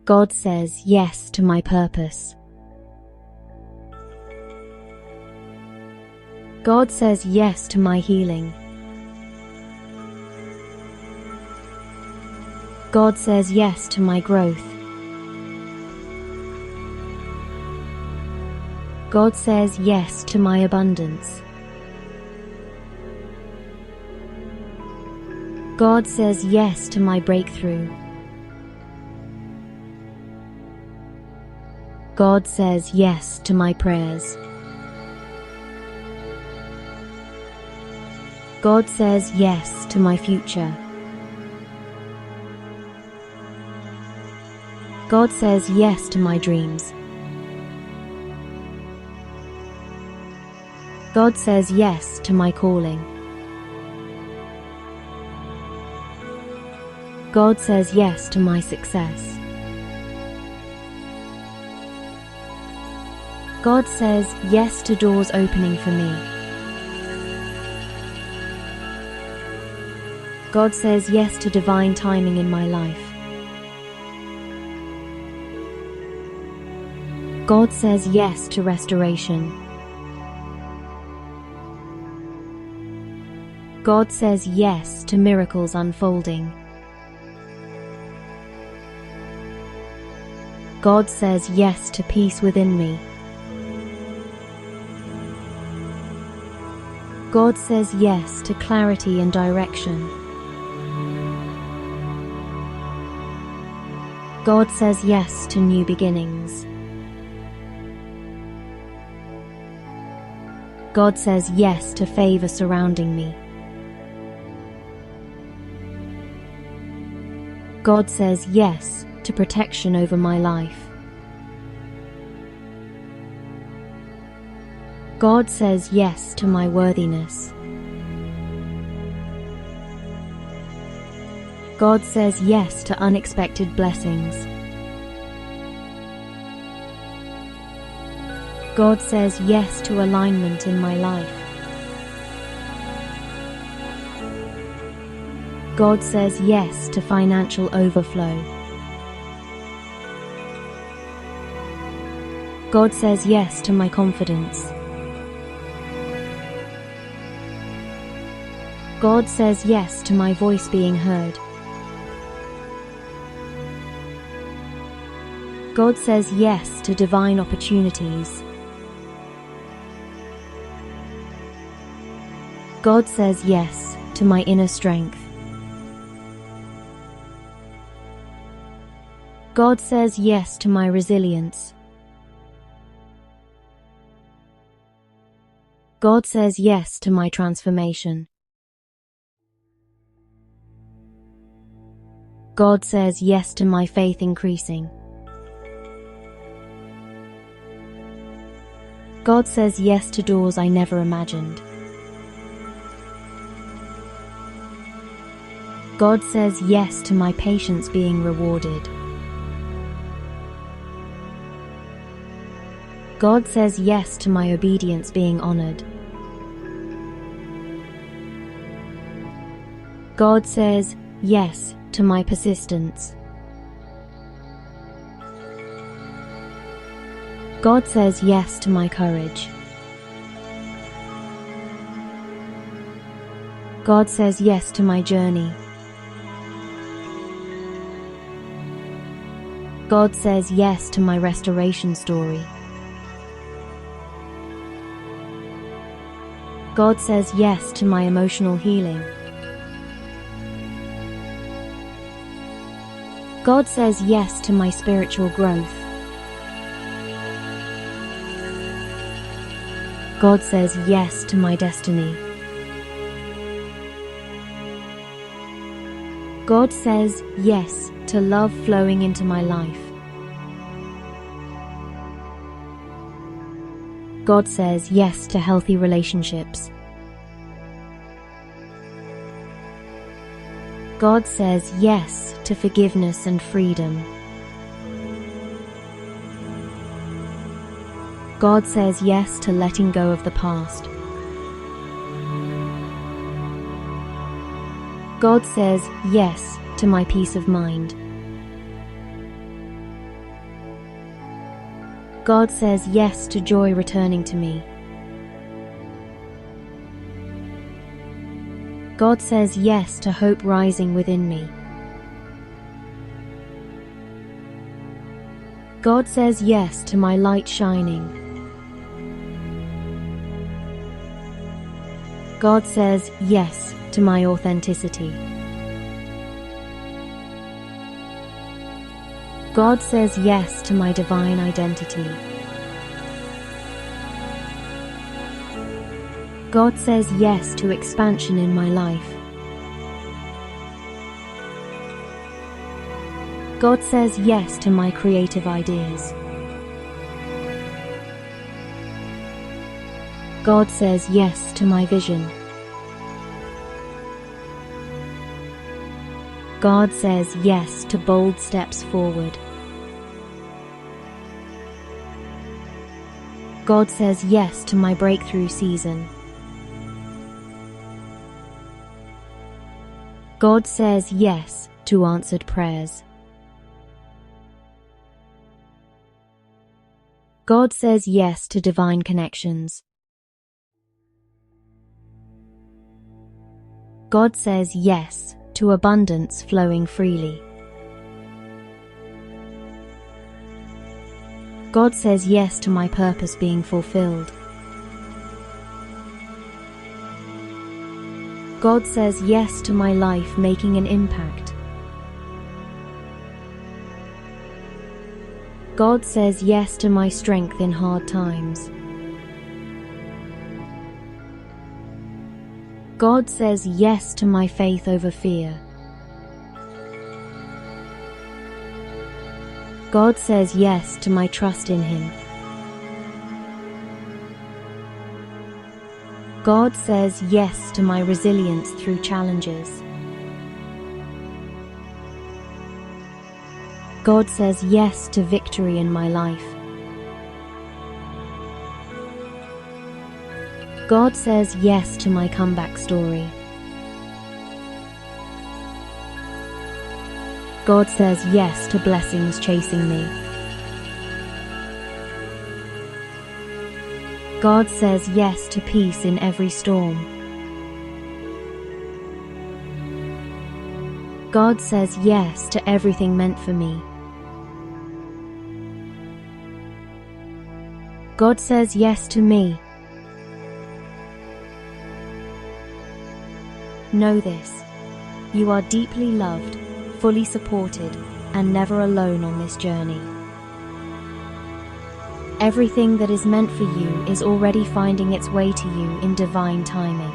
God says yes to my purpose. God says yes to my healing. God says yes to my growth. God says yes to my abundance. God says yes to my breakthrough. God says yes to my prayers. God says yes to my future. God says yes to my dreams. God says yes to my calling. God says yes to my success. God says yes to doors opening for me. God says yes to divine timing in my life. God says yes to restoration. God says yes to miracles unfolding. God says yes to peace within me. God says yes to clarity and direction. God says yes to new beginnings. God says yes to favor surrounding me. God says yes to protection over my life. God says yes to my worthiness. God says yes to unexpected blessings. God says yes to alignment in my life. God says yes to financial overflow. God says yes to my confidence. God says yes to my voice being heard. God says yes to divine opportunities. God says yes to my inner strength. God says yes to my resilience. God says yes to my transformation. God says yes to my faith increasing. God says yes to doors I never imagined. God says yes to my patience being rewarded. God says yes to my obedience being honored. God says yes to my persistence. God says yes to my courage. God says yes to my journey. God says yes to my restoration story. God says yes to my emotional healing. God says yes to my spiritual growth. God says yes to my destiny. God says yes to love flowing into my life. God says yes to healthy relationships. God says yes to forgiveness and freedom. God says yes to letting go of the past. God says yes to my peace of mind. God says yes to joy returning to me. God says yes to hope rising within me. God says yes to my light shining. God says yes to my authenticity. God says yes to my divine identity. God says yes to expansion in my life. God says yes to my creative ideas. God says yes to my vision. God says yes to bold steps forward. God says yes to my breakthrough season. God says yes to answered prayers. God says yes to divine connections. God says yes to abundance flowing freely. God says yes to my purpose being fulfilled. God says yes to my life making an impact. God says yes to my strength in hard times. God says yes to my faith over fear. God says yes to my trust in Him. God says yes to my resilience through challenges. God says yes to victory in my life. God says yes to my comeback story. God says yes to blessings chasing me. God says yes to peace in every storm. God says yes to everything meant for me. God says yes to me. Know this: you are deeply loved, fully supported, and never alone on this journey. Everything that is meant for you is already finding its way to you in divine timing.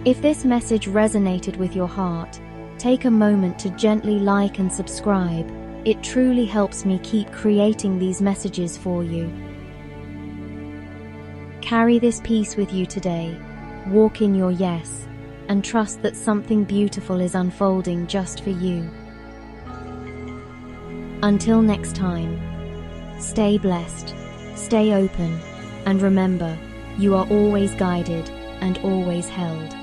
If this message resonated with your heart, take a moment to gently like and subscribe. It truly helps me keep creating these messages for you. Carry this peace with you today, walk in your yes, and trust that something beautiful is unfolding just for you. Until next time, stay blessed, stay open, and remember, you are always guided and always held.